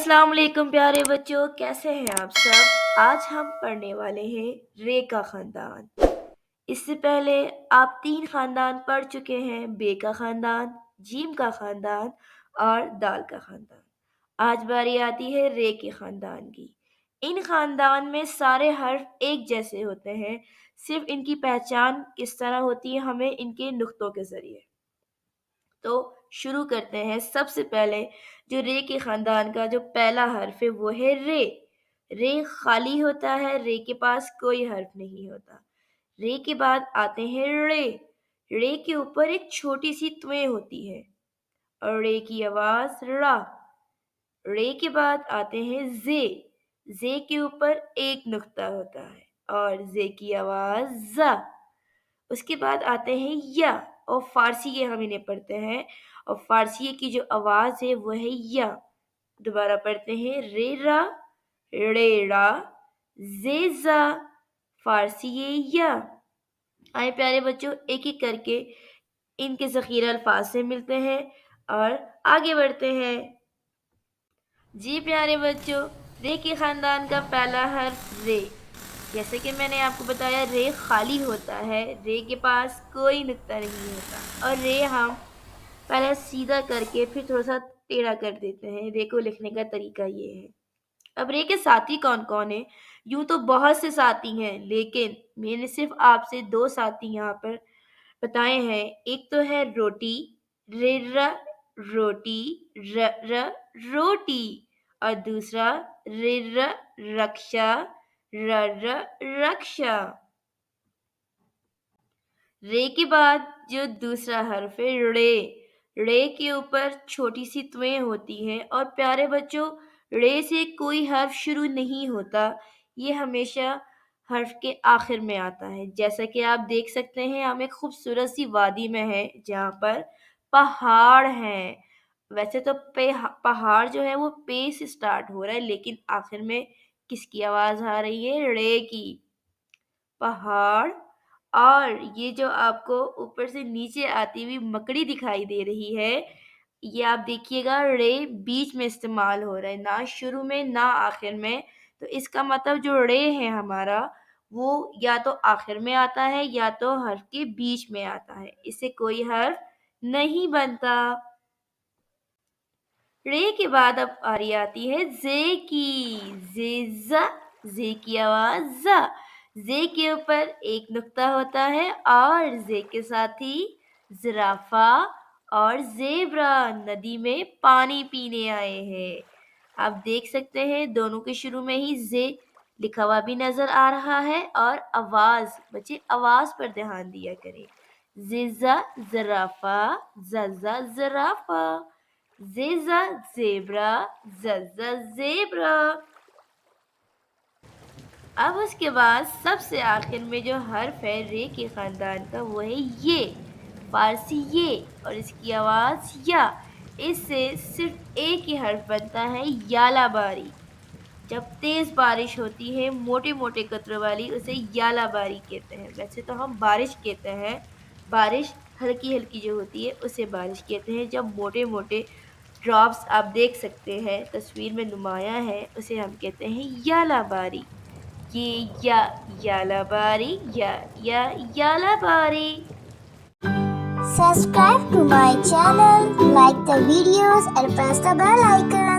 अस्सलाम वालेकुम प्यारे बच्चों, कैसे हैं आप सब। आज हम पढ़ने वाले हैं रे का ख़ानदान। इससे पहले आप 3 ख़ानदान पढ़ चुके हैं, बे का ख़ानदान, जीम का ख़ानदान और दाल का ख़ानदान। आज बारी आती है रे के ख़ानदान की। इन ख़ानदान में सारे हर्फ एक जैसे होते हैं, सिर्फ इनकी पहचान किस तरह होती है हमें इनके नुक्तों के ज़रिए। तो शुरू करते हैं। सबसे पहले जो रे के खानदान का जो पहला हर्फ है वो है रे। रे खाली होता है, रे के पास कोई हर्फ नहीं होता। रे के बाद आते हैं रे। रे के ऊपर एक छोटी सी त्वें होती है और रे की आवाज रा। रे के बाद आते हैं जे। जे के ऊपर एक नुक्ता होता है और जे की आवाज जा। उसके बाद आते हैं या, और फारसी के हम इन्हें पढ़ते हैं और फारसी की जो आवाज़ है वो है या। दोबारा पढ़ते हैं रे रा, रे रा, जे जा, फारसी ये या। आए प्यारे बच्चों, एक एक करके इनके ज़ख़ीरा अल्फाज से मिलते हैं और आगे बढ़ते हैं। जी प्यारे बच्चों, रे के ख़ानदान का पहला हर्फ रे। जैसे कि मैंने आपको बताया, रे खाली होता है, रे के पास कोई नुक्ता नहीं होता और रे हम पहले सीधा करके फिर थोड़ा सा टेढ़ा कर देते हैं। रे को लिखने का तरीका ये है। अब रे के साथी कौन कौन है? यूं तो बहुत से साथी हैं, लेकिन मैंने सिर्फ आपसे 2 साथी यहाँ पर बताए हैं। एक तो है रोटी, रे र रोटी, र र रोटी, और दूसरा रे र रक्षा, र र रक्षा। रे के बाद जो दूसरा हर्फ है रे। रे के ऊपर छोटी सी त्वें होती हैं और प्यारे बच्चों, रे से कोई हर्फ शुरू नहीं होता, ये हमेशा हर्फ के आखिर में आता है। जैसा कि आप देख सकते हैं, हम एक खूबसूरत सी वादी में हैं जहाँ पर पहाड़ हैं। वैसे तो पहाड़ जो है वो पे से स्टार्ट हो रहा है, लेकिन आखिर में किसकी आवाज़ आ रही है? रे की। पहाड़। और ये जो आपको ऊपर से नीचे आती हुई मकड़ी दिखाई दे रही है, ये आप देखिएगा रे बीच में इस्तेमाल हो रहा है, ना शुरू में ना आखिर में। तो इसका मतलब जो रे है हमारा, वो या तो आखिर में आता है या तो हर्फ के बीच में आता है, इससे कोई हर्फ नहीं बनता। रे के बाद अब आरी आती है जे की। जे की आवाज जा। जे के ऊपर एक नुक्ता होता है और जे के साथ ही जिराफा और जेब्रा नदी में पानी पीने आए हैं। आप देख सकते हैं दोनों के शुरू में ही जे लिखा हुआ भी नजर आ रहा है और आवाज, बच्चे आवाज पर ध्यान दिया करें। जिजा जिराफा, जजा जिराफा, ज़ेज़ा ज़ेब्रा, ज़ज़ा ज़ेब्रा। अब उसके बाद सबसे आखिर में जो हर्फ है रे के ख़ानदान का वो है ये, फारसी ये, और इसकी आवाज़ या। इससे सिर्फ एक ही हर्फ बनता है, यालाबारी। जब तेज़ बारिश होती है मोटे मोटे कतरों वाली, उसे यालाबारी कहते हैं। वैसे तो हम बारिश कहते हैं, बारिश हल्की हल्की जो होती है उसे बारिश कहते हैं। जब मोटे मोटे ड्रॉप्स आप देख सकते हैं, तस्वीर में नुमाया है, उसे हम कहते हैं यालाबारी। ये यालाबारी, यालाबारी। Subscribe to my channel, like the videos and press the bell icon.